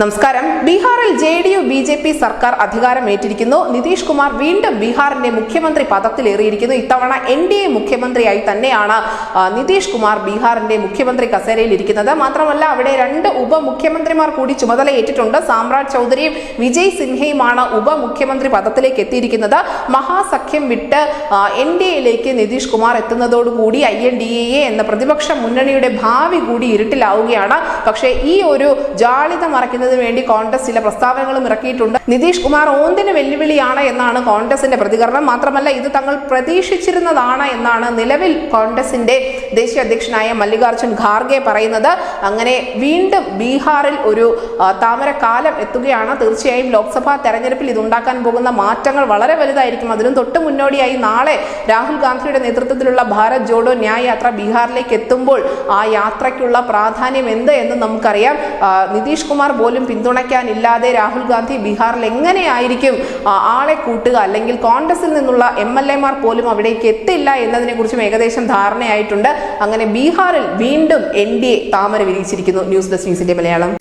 നമസ്കാരം. ബീഹാറിൽ JDU BJP സർക്കാർ അധികാരമേറ്റിരിക്കുന്നു. നിതീഷ് കുമാർ വീണ്ടും ബീഹാറിന്റെ മുഖ്യമന്ത്രി പദത്തിലേറിയിരിക്കുന്നു. ഇത്തവണ എൻഡിഎ മുഖ്യമന്ത്രിയായി തന്നെയാണ് നിതീഷ് കുമാർ ബീഹാറിന്റെ മുഖ്യമന്ത്രി കസേരയിൽ ഇരിക്കുന്നത്. മാത്രമല്ല അവിടെ രണ്ട് ഉപമുഖ്യമന്ത്രിമാർ കൂടി ചുമതലയേറ്റിട്ടുണ്ട്. സാമ്രാജ് ചൗധരിയും വിജയ് സിൻഹയുമാണ് ഉപമുഖ്യമന്ത്രി പദത്തിലേക്ക് എത്തിയിരിക്കുന്നത്. മഹാസഖ്യം വിട്ട് എൻഡിഎയിലേക്ക് നിതീഷ് കുമാർ എത്തുന്നതോടുകൂടി INDA എന്ന പ്രതിപക്ഷ മുന്നണിയുടെ ഭാവി കൂടി ഇരുട്ടിലാവുകയാണ്. പക്ഷേ ഈ ഒരു ജാളിത മറയ്ക്കുന്ന വേണ്ടി കോൺഗ്രസ് ചില പ്രസ്താവനകളും ഇറക്കിയിട്ടുണ്ട്. നിതീഷ് കുമാർ ഓന്തിന് വെല്ലുവിളിയാണ് എന്നാണ് കോൺഗ്രസിന്റെ പ്രതികരണം. മാത്രമല്ല ഇത് തങ്ങൾ പ്രതീക്ഷിച്ചിരുന്നതാണ് എന്നാണ് നിലവിൽ കോൺഗ്രസിന്റെ ദേശീയ അധ്യക്ഷനായ മല്ലികാർജുൻ ഖാർഗെ പറയുന്നത്. അങ്ങനെ വീണ്ടും ബീഹാറിൽ ഒരു താമരക്കാലം എത്തുകയാണ്. തീർച്ചയായും ലോക്സഭാ തെരഞ്ഞെടുപ്പിൽ ഇതുണ്ടാക്കാൻ പോകുന്ന മാറ്റങ്ങൾ വളരെ വലുതായിരിക്കും. അതിനും തൊട്ട് മുന്നോടിയായി നാളെ രാഹുൽ ഗാന്ധിയുടെ നേതൃത്വത്തിലുള്ള ഭാരത് ജോഡോ ന്യായ് യാത്ര ബീഹാറിലേക്ക് എത്തുമ്പോൾ ആ യാത്രയ്ക്കുള്ള പ്രാധാന്യം എന്ത് എന്ന് നമുക്കറിയാം. നിതീഷ് കുമാർ പോലും പിന്തുണയ്ക്കാനില്ലാതെ രാഹുൽ ഗാന്ധി ബീഹാറിൽ എങ്ങനെയായിരിക്കും ആളെ കൂട്ടുക, അല്ലെങ്കിൽ കോൺഗ്രസിൽ നിന്നുള്ള MLA മാർ പോലും അവിടേക്ക് എത്തില്ല എന്നതിനെ കുറിച്ചും ഏകദേശം ധാരണയായിട്ടുണ്ട്. അങ്ങനെ ബീഹാറിൽ വീണ്ടും NDA താമര വിരിച്ചിരിക്കുന്നു. ന്യൂസ് ഡെസ്ക് ന്യൂസിന്റെ മലയാളം.